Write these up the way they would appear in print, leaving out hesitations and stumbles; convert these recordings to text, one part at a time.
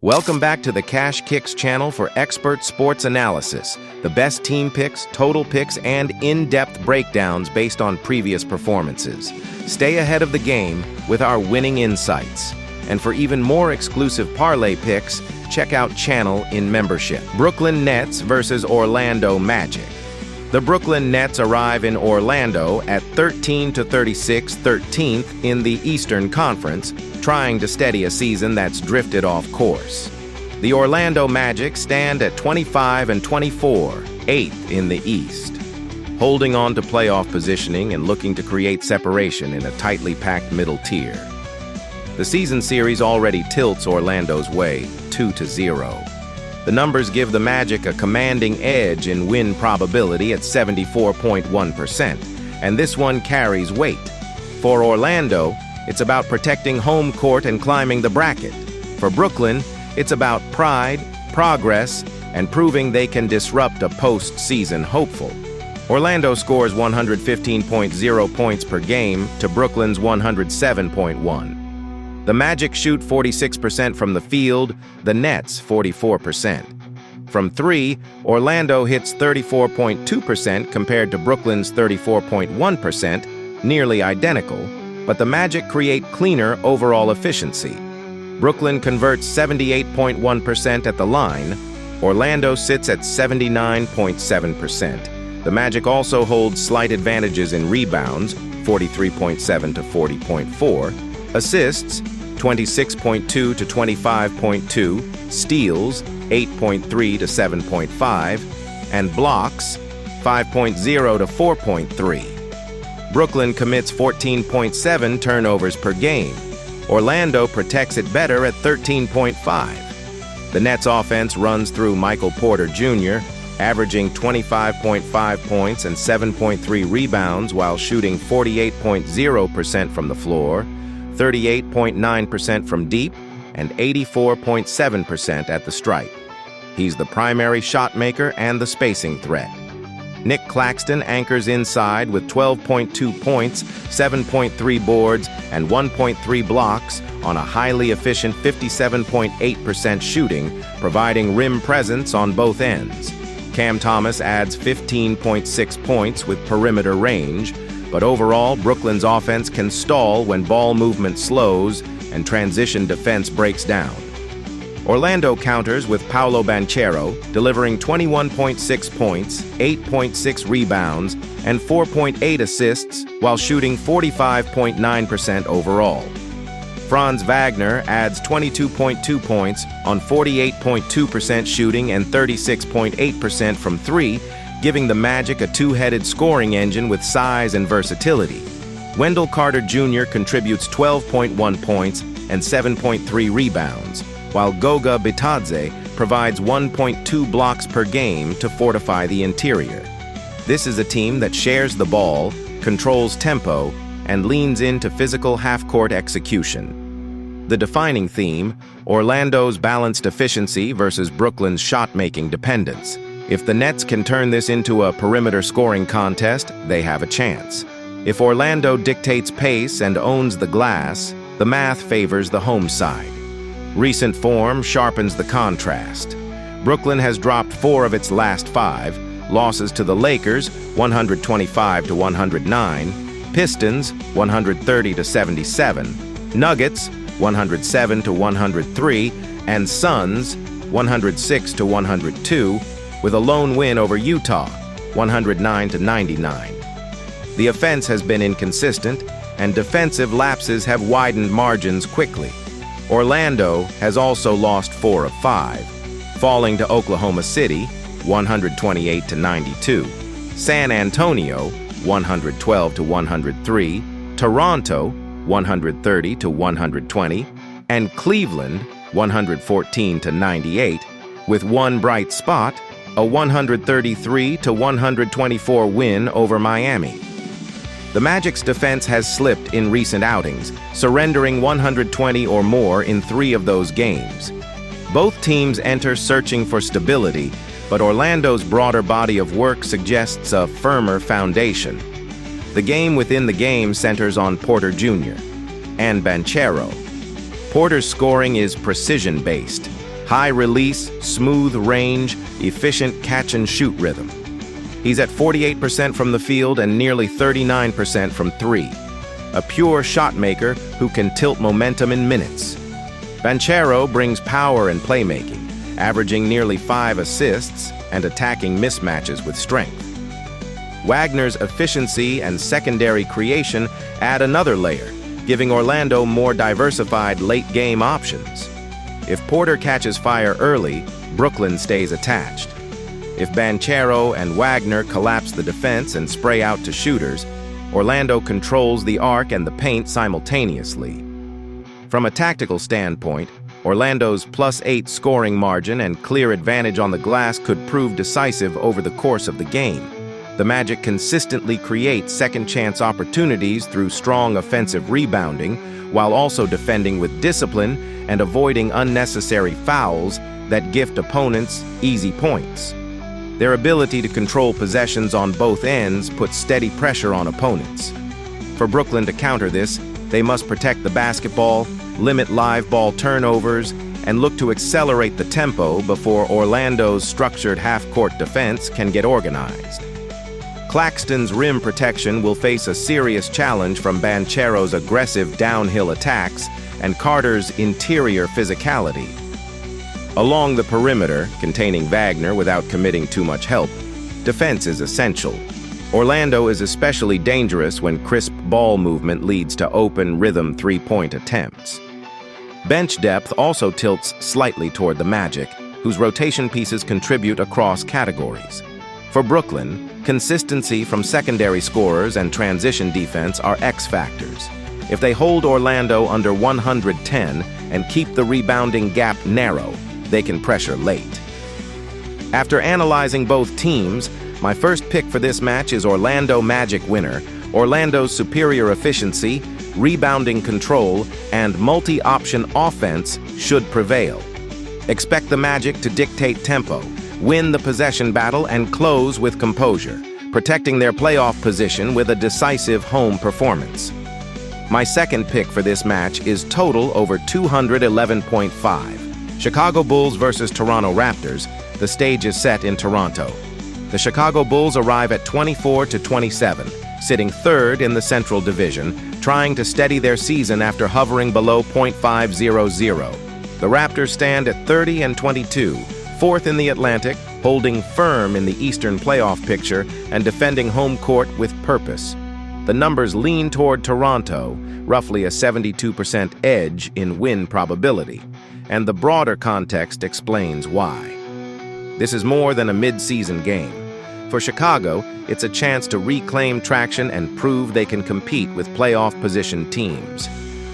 Welcome back to the Cash Kicks channel for expert sports analysis, the best team picks, total picks, and in-depth breakdowns based on previous performances. Stay ahead of the game with our winning insights. And for even more exclusive parlay picks, check out Channel in membership. Brooklyn Nets versus Orlando Magic. The Brooklyn Nets arrive in Orlando at 13-36, 13th in the Eastern Conference, trying to steady a season that's drifted off course. The Orlando Magic stand at 25-24, 8th in the East, holding on to playoff positioning and looking to create separation in a tightly packed middle tier. The season series already tilts Orlando's way, 2-0. The numbers give the Magic a commanding edge in win probability at 74.1%, and this one carries weight. For Orlando, it's about protecting home court and climbing the bracket. For Brooklyn, it's about pride, progress, and proving they can disrupt a postseason hopeful. Orlando scores 115.0 points per game to Brooklyn's 107.1. The Magic shoot 46% from the field, the Nets 44%. From three, Orlando hits 34.2% compared to Brooklyn's 34.1%, nearly identical, but the Magic create cleaner overall efficiency. Brooklyn converts 78.1% at the line. Orlando sits at 79.7%. The Magic also holds slight advantages in rebounds, 43.7 to 40.4, assists, 26.2 to 25.2, steals, 8.3 to 7.5, and blocks, 5.0 to 4.3. Brooklyn commits 14.7 turnovers per game. Orlando protects it better at 13.5. The Nets offense runs through Michael Porter Jr., averaging 25.5 points and 7.3 rebounds while shooting 48.0% from the floor, 38.9% from deep, and 84.7% at the stripe. He's the primary shot maker and the spacing threat. Nick Claxton anchors inside with 12.2 points, 7.3 boards, and 1.3 blocks on a highly efficient 57.8% shooting, providing rim presence on both ends. Cam Thomas adds 15.6 points with perimeter range, but overall, Brooklyn's offense can stall when ball movement slows and transition defense breaks down. Orlando counters with Paolo Banchero, delivering 21.6 points, 8.6 rebounds, and 4.8 assists while shooting 45.9% overall. Franz Wagner adds 22.2 points on 48.2% shooting and 36.8% from three, giving the Magic a two-headed scoring engine with size and versatility. Wendell Carter Jr. contributes 12.1 points and 7.3 rebounds, while Goga Bitadze provides 1.2 blocks per game to fortify the interior. This is a team that shares the ball, controls tempo, and leans into physical half-court execution. The defining theme, Orlando's balanced efficiency versus Brooklyn's shot-making dependence. If the Nets can turn this into a perimeter scoring contest, they have a chance. If Orlando dictates pace and owns the glass, the math favors the home side. Recent form sharpens the contrast. Brooklyn has dropped 4 of its last 5, losses to the Lakers, 125-109, Pistons, 130-77, Nuggets, 107-103, and Suns, 106-102, with a lone win over Utah, 109-99. The offense has been inconsistent, and defensive lapses have widened margins quickly. Orlando has also lost 4 of 5, falling to Oklahoma City, 128-92, San Antonio, 112-103, Toronto, 130-120, and Cleveland, 114-98, with one bright spot, a 133-124 win over Miami. The Magic's defense has slipped in recent outings, surrendering 120 or more in 3 of those games. Both teams enter searching for stability, but Orlando's broader body of work suggests a firmer foundation. The game within the game centers on Porter Jr. and Banchero. Porter's scoring is precision-based, High release, smooth range, efficient catch-and-shoot rhythm. He's at 48% from the field and nearly 39% from three. A pure shot maker who can tilt momentum in minutes. Banchero brings power and playmaking, averaging nearly 5 assists and attacking mismatches with strength. Wagner's efficiency and secondary creation add another layer, giving Orlando more diversified late-game options. If Porter catches fire early, Brooklyn stays attached. If Banchero and Wagner collapse the defense and spray out to shooters, Orlando controls the arc and the paint simultaneously. From a tactical standpoint, Orlando's +8 scoring margin and clear advantage on the glass could prove decisive over the course of the game. The Magic consistently create second-chance opportunities through strong offensive rebounding, while also defending with discipline and avoiding unnecessary fouls that gift opponents easy points. Their ability to control possessions on both ends puts steady pressure on opponents. For Brooklyn to counter this, they must protect the basketball, limit live ball turnovers, and look to accelerate the tempo before Orlando's structured half-court defense can get organized. Claxton's rim protection will face a serious challenge from Banchero's aggressive downhill attacks and Carter's interior physicality. Along the perimeter, containing Wagner without committing too much help, defense is essential. Orlando is especially dangerous when crisp ball movement leads to open rhythm three-point attempts. Bench depth also tilts slightly toward the Magic, whose rotation pieces contribute across categories. For Brooklyn, consistency from secondary scorers and transition defense are X factors. If they hold Orlando under 110 and keep the rebounding gap narrow, they can pressure late. After analyzing both teams, my first pick for this match is Orlando Magic winner. Orlando's superior efficiency, rebounding control, and multi-option offense should prevail. Expect the Magic to dictate tempo, win the possession battle, and close with composure, protecting their playoff position with a decisive home performance. My second pick for this match is total over 211.5. Chicago Bulls versus Toronto Raptors. The stage is set in Toronto. The Chicago Bulls arrive at 24-27, sitting third in the Central Division, trying to steady their season after hovering below .500. The Raptors stand at 30-22, fourth in the Atlantic, holding firm in the Eastern playoff picture and defending home court with purpose. The numbers lean toward Toronto, roughly a 72% edge in win probability, and the broader context explains why. This is more than a mid-season game. For Chicago, it's a chance to reclaim traction and prove they can compete with playoff-positioned teams.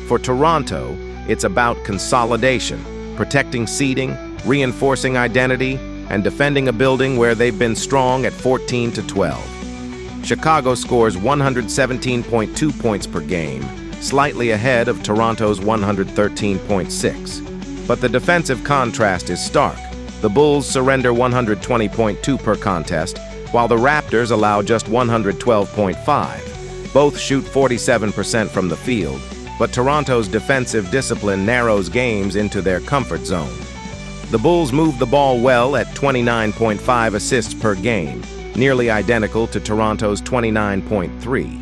For Toronto, it's about consolidation, protecting seeding, reinforcing identity, and defending a building where they've been strong at 14-12. Chicago scores 117.2 points per game, slightly ahead of Toronto's 113.6. But the defensive contrast is stark. The Bulls surrender 120.2 per contest, while the Raptors allow just 112.5. Both shoot 47% from the field, but Toronto's defensive discipline narrows games into their comfort zone. The Bulls move the ball well at 29.5 assists per game, nearly identical to Toronto's 29.3.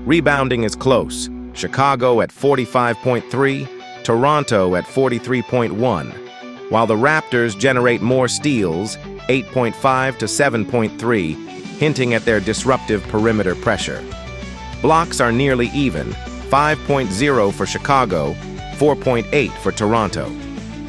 Rebounding is close. Chicago at 45.3, Toronto at 43.1, while the Raptors generate more steals, 8.5 to 7.3, hinting at their disruptive perimeter pressure. Blocks are nearly even, 5.0 for Chicago, 4.8 for Toronto.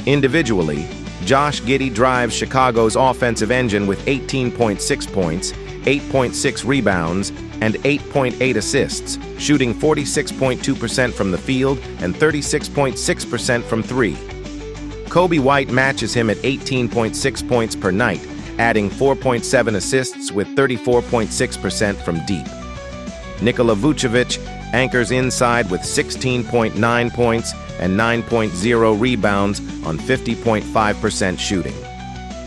Individually, Josh Giddey drives Chicago's offensive engine with 18.6 points, 8.6 rebounds, and 8.8 assists, shooting 46.2% from the field and 36.6% from three. Kobe White matches him at 18.6 points per night, adding 4.7 assists with 34.6% from deep. Nikola Vucevic anchors inside with 16.9 points and 9.0 rebounds on 50.5% shooting.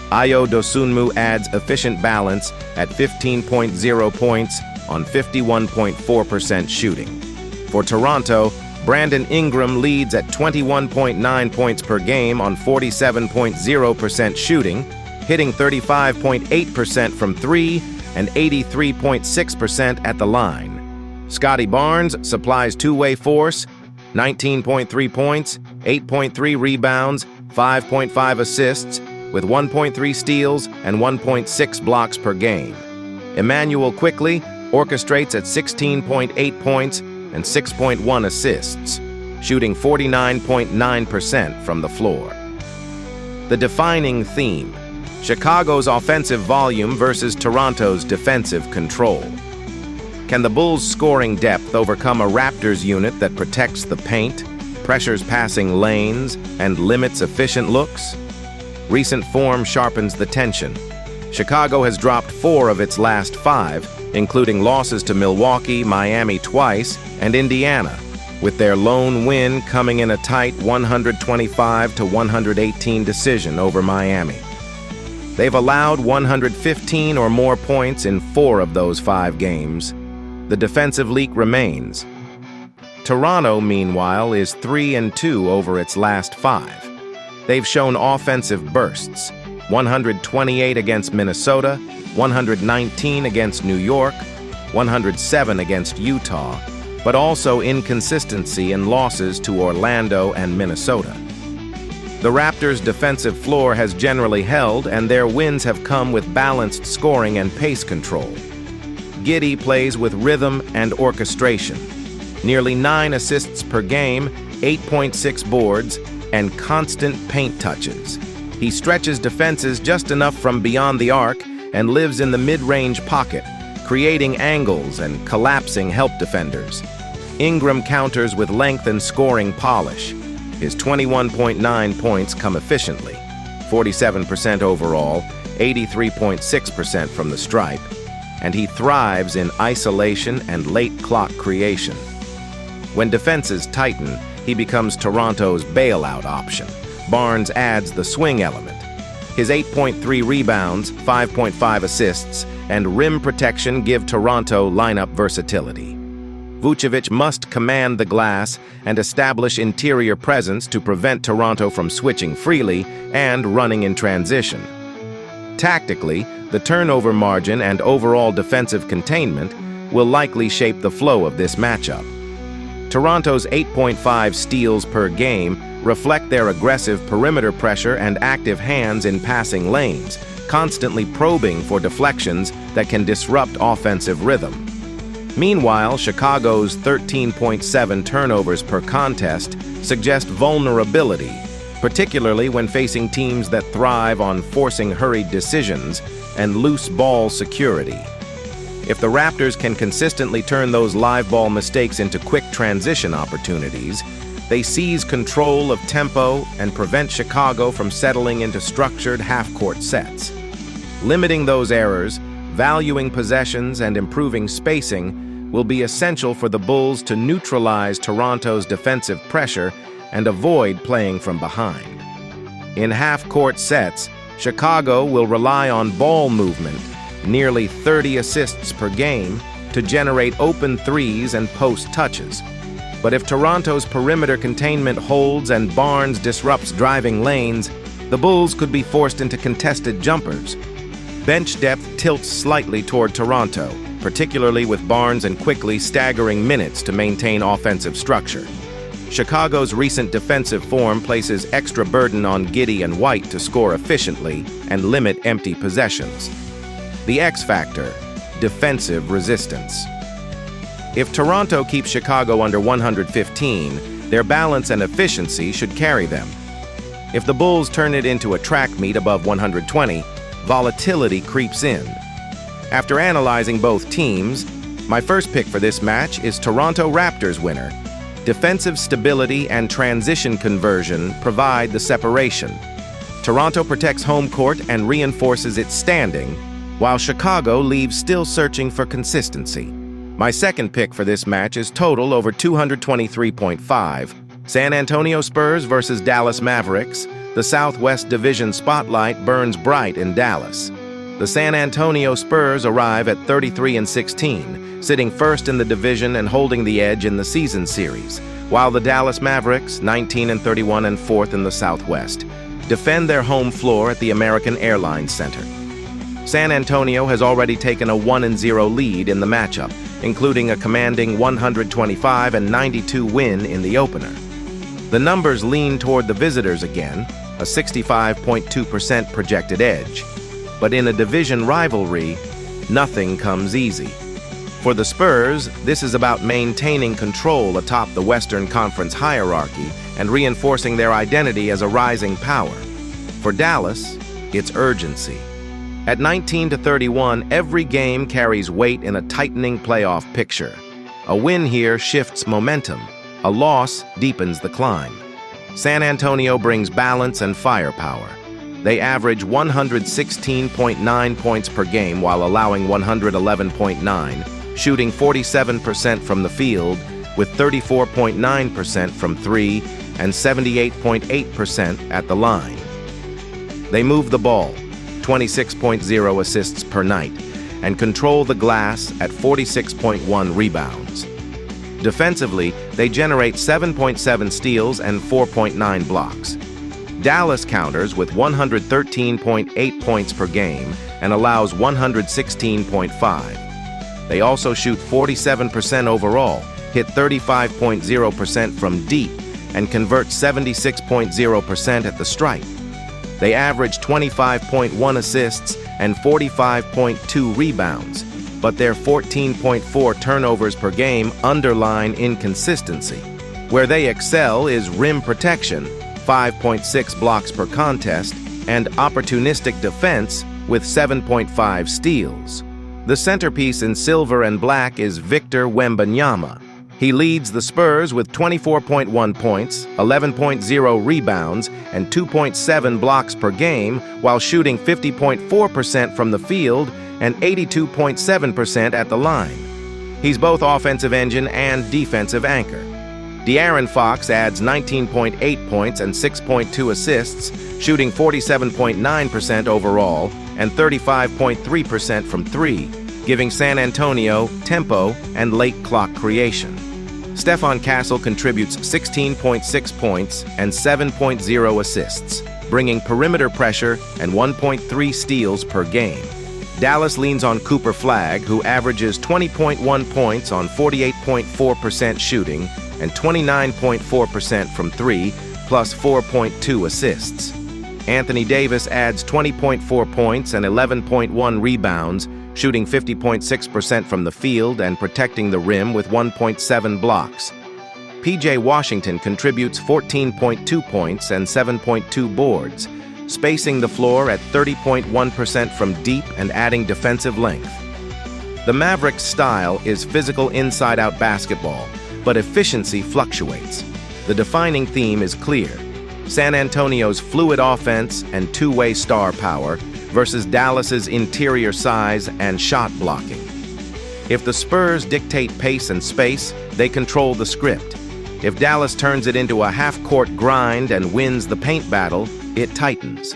Ayo Dosunmu adds efficient balance at 15.0 points on 51.4% shooting. For Toronto, Brandon Ingram leads at 21.9 points per game on 47.0% shooting, hitting 35.8% from three and 83.6% at the line. Scotty Barnes supplies two-way force, 19.3 points, 8.3 rebounds, 5.5 assists, with 1.3 steals and 1.6 blocks per game. Emmanuel Quickley orchestrates at 16.8 points and 6.1 assists, shooting 49.9% from the floor. The defining theme: Chicago's offensive volume versus Toronto's defensive control. Can the Bulls' scoring depth overcome a Raptors unit that protects the paint, pressures passing lanes, and limits efficient looks? Recent form sharpens the tension. Chicago has dropped 4 of its last 5, including losses to Milwaukee, Miami twice, and Indiana, with their lone win coming in a tight 125-118 decision over Miami. They've allowed 115 or more points in 4 of those 5 games. The defensive leak remains. Toronto, meanwhile, is 3-2 over its last 5. They've shown offensive bursts: 128 against Minnesota, 119 against New York, 107 against Utah, but also inconsistency in losses to Orlando and Minnesota. The Raptors' defensive floor has generally held, and their wins have come with balanced scoring and pace control. Giddey plays with rhythm and orchestration. Nearly 9 assists per game, 8.6 boards, and constant paint touches. He stretches defenses just enough from beyond the arc and lives in the mid-range pocket, creating angles and collapsing help defenders. Ingram counters with length and scoring polish. His 21.9 points come efficiently, 47% overall, 83.6% from the stripe, and he thrives in isolation and late clock creation. When defenses tighten, he becomes Toronto's bailout option. Barnes adds the swing element. His 8.3 rebounds, 5.5 assists, and rim protection give Toronto lineup versatility. Vucevic must command the glass and establish interior presence to prevent Toronto from switching freely and running in transition. Tactically, the turnover margin and overall defensive containment will likely shape the flow of this matchup. Toronto's 8.5 steals per game reflect their aggressive perimeter pressure and active hands in passing lanes, constantly probing for deflections that can disrupt offensive rhythm. Meanwhile, Chicago's 13.7 turnovers per contest suggest vulnerability, particularly when facing teams that thrive on forcing hurried decisions and loose ball security. If the Raptors can consistently turn those live ball mistakes into quick transition opportunities, they seize control of tempo and prevent Chicago from settling into structured half-court sets. Limiting those errors, valuing possessions, and improving spacing will be essential for the Bulls to neutralize Toronto's defensive pressure and avoid playing from behind. In half-court sets, Chicago will rely on ball movement, nearly 30 assists per game, to generate open threes and post touches. But if Toronto's perimeter containment holds and Barnes disrupts driving lanes, the Bulls could be forced into contested jumpers. Bench depth tilts slightly toward Toronto, particularly with Barnes and Quickley staggering minutes to maintain offensive structure. Chicago's recent defensive form places extra burden on Giddey and White to score efficiently and limit empty possessions. The X factor: defensive resistance. If Toronto keeps Chicago under 115, their balance and efficiency should carry them. If the Bulls turn it into a track meet above 120, volatility creeps in. After analyzing both teams, my first pick for this match is Toronto Raptors winner. Defensive stability and transition conversion provide the separation. Toronto protects home court and reinforces its standing, while Chicago leaves still searching for consistency. My second pick for this match is total over 223.5. San Antonio Spurs versus Dallas Mavericks. The Southwest Division spotlight burns bright in Dallas. The San Antonio Spurs arrive at 33-16, sitting first in the division and holding the edge in the season series, while the Dallas Mavericks, 19-31 and fourth in the Southwest, defend their home floor at the American Airlines Center. San Antonio has already taken a 1-0 lead in the matchup, including a commanding 125-92 win in the opener. The numbers lean toward the visitors again, a 65.2% projected edge. But in a division rivalry, nothing comes easy. For the Spurs, this is about maintaining control atop the Western Conference hierarchy and reinforcing their identity as a rising power. For Dallas, it's urgency. At 19-31, every game carries weight in a tightening playoff picture. A win here shifts momentum. A loss deepens the climb. San Antonio brings balance and firepower. They average 116.9 points per game while allowing 111.9, shooting 47% from the field, with 34.9% from three and 78.8% at the line. They move the ball, 26.0 assists per night, and control the glass at 46.1 rebounds. Defensively, they generate 7.7 steals and 4.9 blocks. Dallas counters with 113.8 points per game and allows 116.5. They also shoot 47% overall, hit 35.0% from deep, and convert 76.0% at the stripe. They average 25.1 assists and 45.2 rebounds, but their 14.4 turnovers per game underline inconsistency. Where they excel is rim protection, 5.6 blocks per contest, and opportunistic defense with 7.5 steals. The centerpiece in silver and black is Victor Wembanyama. He leads the Spurs with 24.1 points, 11.0 rebounds, and 2.7 blocks per game while shooting 50.4% from the field and 82.7% at the line. He's both offensive engine and defensive anchor. De'Aaron Fox adds 19.8 points and 6.2 assists, shooting 47.9% overall and 35.3% from three, giving San Antonio tempo and late clock creation. Stephon Castle contributes 16.6 points and 7.0 assists, bringing perimeter pressure and 1.3 steals per game. Dallas leans on Cooper Flagg, who averages 20.1 points on 48.4% shooting and 29.4% from three, plus 4.2 assists. Anthony Davis adds 20.4 points and 11.1 rebounds, shooting 50.6% from the field and protecting the rim with 1.7 blocks. P.J. Washington contributes 14.2 points and 7.2 boards, spacing the floor at 30.1% from deep and adding defensive length. The Mavericks' style is physical inside-out basketball, but efficiency fluctuates. The defining theme is clear: San Antonio's fluid offense and two-way star power versus Dallas's interior size and shot blocking. If the Spurs dictate pace and space, they control the script. If Dallas turns it into a half-court grind and wins the paint battle, it tightens.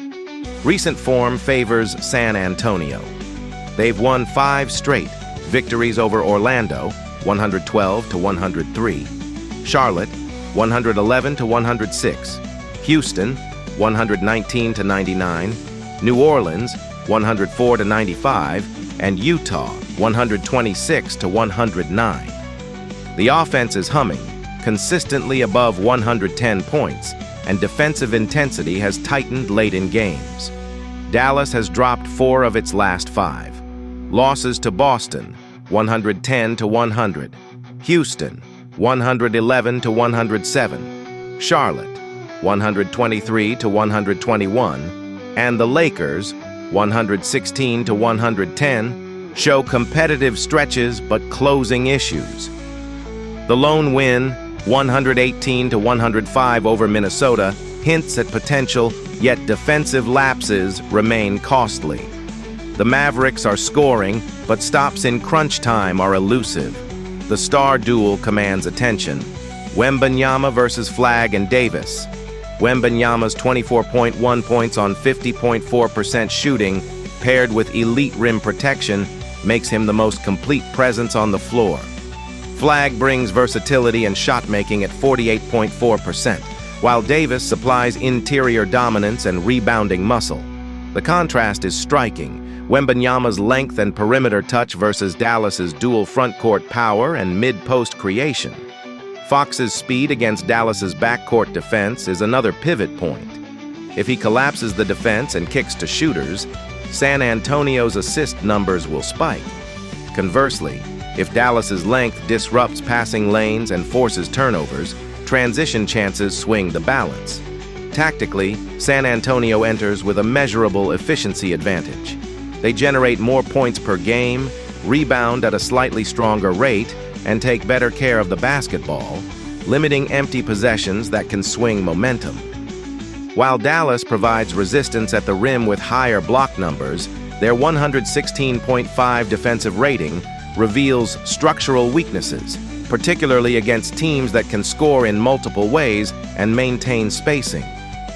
Recent form favors San Antonio. They've won 5 straight: victories over Orlando, 112-103, Charlotte, 111-106, Houston, 119-99, New Orleans, 104-95, and Utah, 126-109. The offense is humming, consistently above 110 points, and defensive intensity has tightened late in games. Dallas has dropped 4 of its last 5. Losses to Boston, 110-100, Houston, 111-107, Charlotte, 123-121, and the Lakers, 116-110, show competitive stretches but closing issues. The lone win, 118-105 over Minnesota, hints at potential, yet defensive lapses remain costly. The Mavericks are scoring, but stops in crunch time are elusive. The star duel commands attention: Wembanyama versus Flagg and Davis. Wembanyama's 24.1 points on 50.4% shooting paired with elite rim protection, makes him the most complete presence on the floor. Flagg brings versatility and shot-making at 48.4%, while Davis supplies interior dominance and rebounding muscle. The contrast is striking. Wembanyama's length and perimeter touch versus Dallas's dual frontcourt power and mid-post creation. Fox's speed against Dallas's backcourt defense is another pivot point. If he collapses the defense and kicks to shooters, San Antonio's assist numbers will spike. Conversely, if Dallas's length disrupts passing lanes and forces turnovers, transition chances swing the balance. Tactically, San Antonio enters with a measurable efficiency advantage. They generate more points per game, rebound at a slightly stronger rate, and take better care of the basketball, limiting empty possessions that can swing momentum. While Dallas provides resistance at the rim with higher block numbers, their 116.5 defensive rating reveals structural weaknesses, particularly against teams that can score in multiple ways and maintain spacing.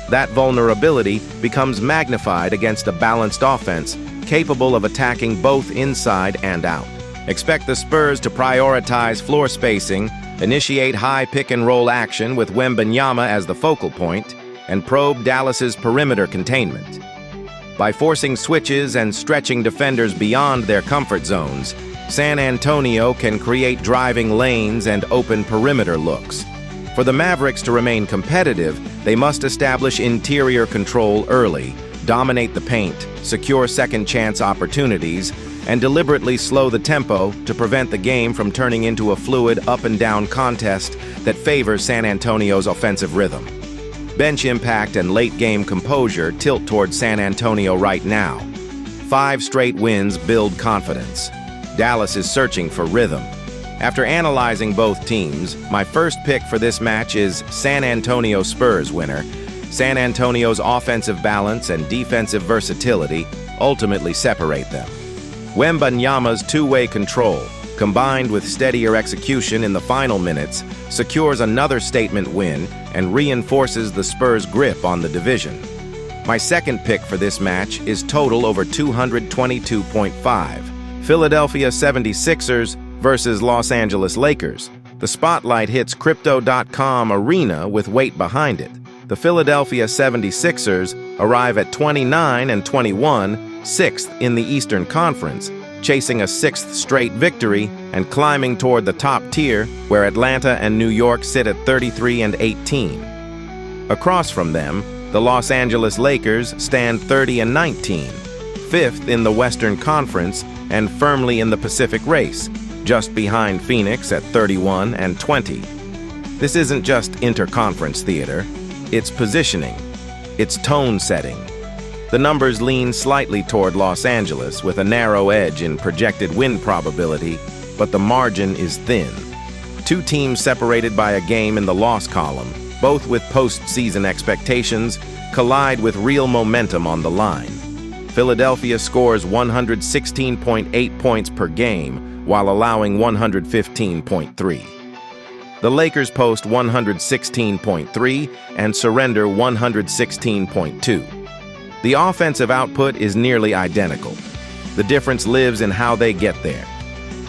That vulnerability becomes magnified against a balanced offense capable of attacking both inside and out. Expect the Spurs to prioritize floor spacing, initiate high pick-and-roll action with Wembanyama as the focal point, and probe Dallas's perimeter containment. By forcing switches and stretching defenders beyond their comfort zones, San Antonio can create driving lanes and open perimeter looks. For the Mavericks to remain competitive, they must establish interior control early, dominate the paint, secure second-chance opportunities, and deliberately slow the tempo to prevent the game from turning into a fluid up-and-down contest that favors San Antonio's offensive rhythm. Bench impact and late-game composure tilt toward San Antonio right now. 5 straight wins build confidence. Dallas is searching for rhythm. After analyzing both teams, my first pick for this match is San Antonio Spurs winner. San Antonio's offensive balance and defensive versatility ultimately separate them. Wembanyama's two-way control, combined with steadier execution in the final minutes, secures another statement win and reinforces the Spurs' grip on the division. My second pick for this match is total over 222.5. Philadelphia 76ers versus Los Angeles Lakers. The spotlight hits Crypto.com Arena with weight behind it. The Philadelphia 76ers arrive at 29-21, 6th in the Eastern Conference, chasing a 6th straight victory and climbing toward the top tier where Atlanta and New York sit at 33-18. Across from them, the Los Angeles Lakers stand 30-19, 5th in the Western Conference and firmly in the Pacific race, just behind Phoenix at 31-20. This isn't just interconference theater, it's positioning, it's tone setting. The numbers lean slightly toward Los Angeles with a narrow edge in projected win probability, but the margin is thin. 2 teams separated by a game in the loss column, both with postseason expectations, collide with real momentum on the line. Philadelphia scores 116.8 points per game while allowing 115.3. The Lakers post 116.3 and surrender 116.2. The offensive output is nearly identical. The difference lives in how they get there.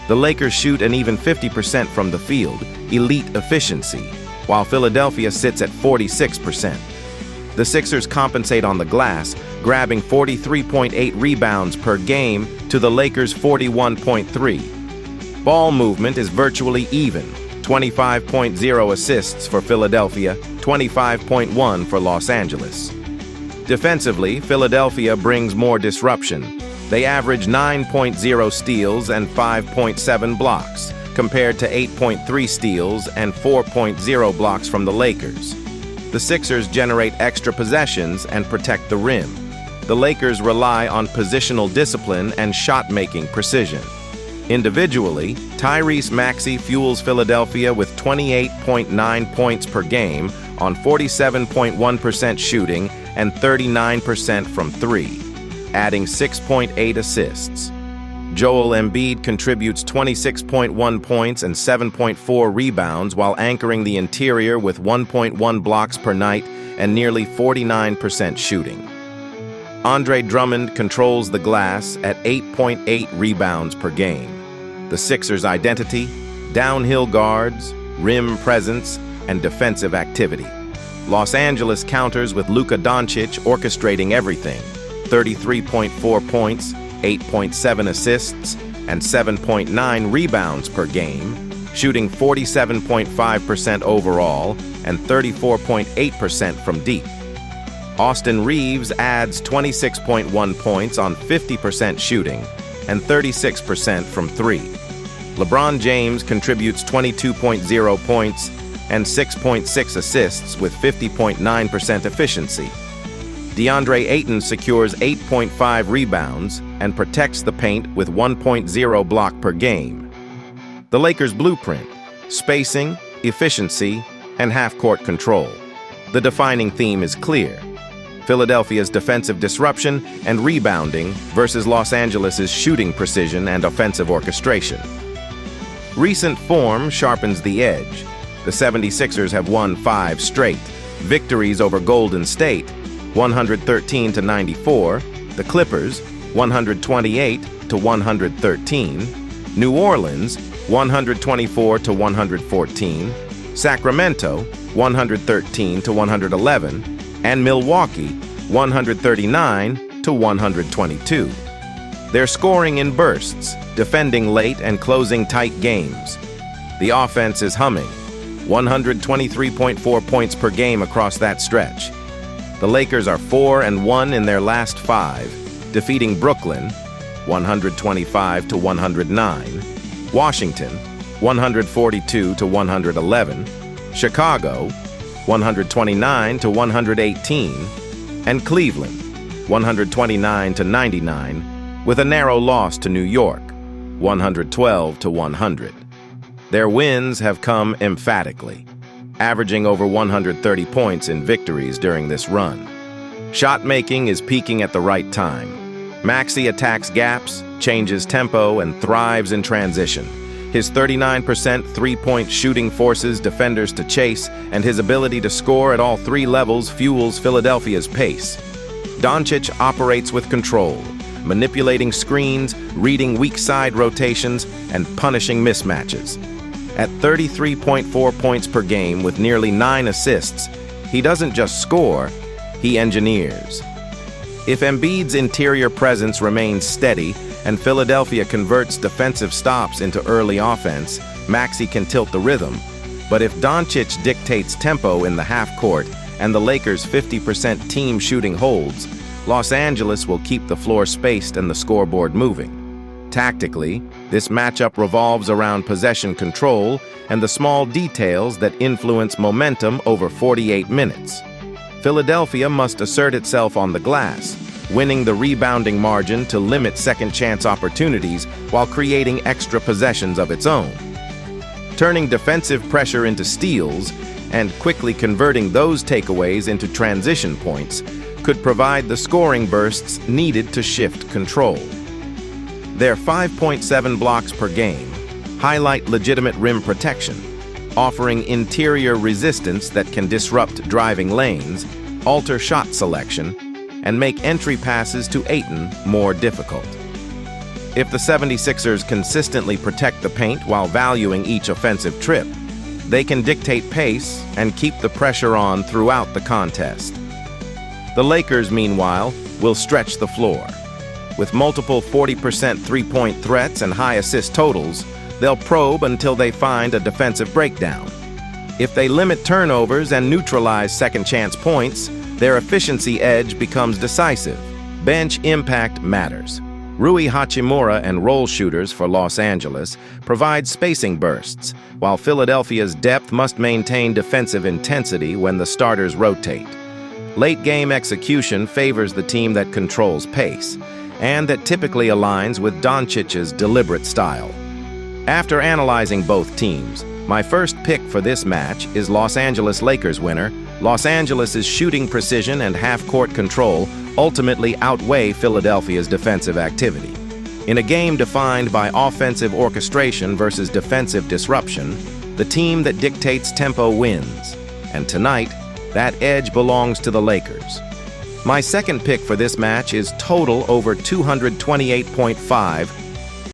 The Lakers shoot an even 50% from the field, elite efficiency, while Philadelphia sits at 46%. The Sixers compensate on the glass, grabbing 43.8 rebounds per game to the Lakers' 41.3. Ball movement is virtually even, 25.0 assists for Philadelphia, 25.1 for Los Angeles. Defensively, Philadelphia brings more disruption. They average 9.0 steals and 5.7 blocks, compared to 8.3 steals and 4.0 blocks from the Lakers. The Sixers generate extra possessions and protect the rim. The Lakers rely on positional discipline and shot-making precision. Individually, Tyrese Maxey fuels Philadelphia with 28.9 points per game on 47.1% shooting and 39% from 3, adding 6.8 assists. Joel Embiid contributes 26.1 points and 7.4 rebounds while anchoring the interior with 1.1 blocks per night and nearly 49% shooting. Andre Drummond controls the glass at 8.8 rebounds per game. The Sixers' identity: downhill guards, rim presence, and defensive activity. Los Angeles counters with Luka Doncic orchestrating everything: 33.4 points, 8.7 assists, and 7.9 rebounds per game, shooting 47.5% overall and 34.8% from deep. Austin Reeves adds 26.1 points on 50% shooting and 36% from three. LeBron James contributes 22.0 points and 6.6 assists with 50.9% efficiency. DeAndre Ayton secures 8.5 rebounds and protects the paint with 1.0 block per game. The Lakers' blueprint: spacing, efficiency, and half-court control. The defining theme is clear: Philadelphia's defensive disruption and rebounding versus Los Angeles' shooting precision and offensive orchestration. Recent form sharpens the edge. The 76ers have won 5 straight victories over Golden State, 113-94, the Clippers, 128-113, New Orleans, 124-114, Sacramento, 113-111, and Milwaukee, 139-122. They're scoring in bursts, defending late and closing tight games. The offense is humming, 123.4 points per game across that stretch. The Lakers are 4-1 in their last 5, defeating Brooklyn, 125-109, Washington, 142-111, Chicago, 129-118, and Cleveland, 129-99, with a narrow loss to New York, 112-100. Their wins have come emphatically, averaging over 130 points in victories during this run. Shot-making is peaking at the right time. Maxey attacks gaps, changes tempo, and thrives in transition. His 39% three-point shooting forces defenders to chase, and his ability to score at all 3 levels fuels Philadelphia's pace. Doncic operates with control, manipulating screens, reading weak side rotations, and punishing mismatches. At 33.4 points per game with nearly 9 assists, he doesn't just score, he engineers. If Embiid's interior presence remains steady and Philadelphia converts defensive stops into early offense, Maxey can tilt the rhythm. But if Doncic dictates tempo in the half-court and the Lakers' 50% team shooting holds, Los Angeles will keep the floor spaced and the scoreboard moving. Tactically, this matchup revolves around possession control and the small details that influence momentum over 48 minutes. Philadelphia must assert itself on the glass, winning the rebounding margin to limit second-chance opportunities while creating extra possessions of its own. Turning defensive pressure into steals and quickly converting those takeaways into transition points could provide the scoring bursts needed to shift control. Their 5.7 blocks per game highlight legitimate rim protection, offering interior resistance that can disrupt driving lanes, alter shot selection, and make entry passes to Ayton more difficult. If the 76ers consistently protect the paint while valuing each offensive trip, they can dictate pace and keep the pressure on throughout the contest. The Lakers, meanwhile, will stretch the floor. With multiple 40% three-point threats and high assist totals, they'll probe until they find a defensive breakdown. If they limit turnovers and neutralize second-chance points, their efficiency edge becomes decisive. Bench impact matters. Rui Hachimura and roll shooters for Los Angeles provide spacing bursts, while Philadelphia's depth must maintain defensive intensity when the starters rotate. Late-game execution favors the team that controls pace, and that typically aligns with Doncic's deliberate style. After analyzing both teams, my first pick for this match is Los Angeles Lakers winner. Los Angeles' shooting precision and half-court control ultimately outweigh Philadelphia's defensive activity. In a game defined by offensive orchestration versus defensive disruption, the team that dictates tempo wins. And tonight, that edge belongs to the Lakers. My second pick for this match is total over 228.5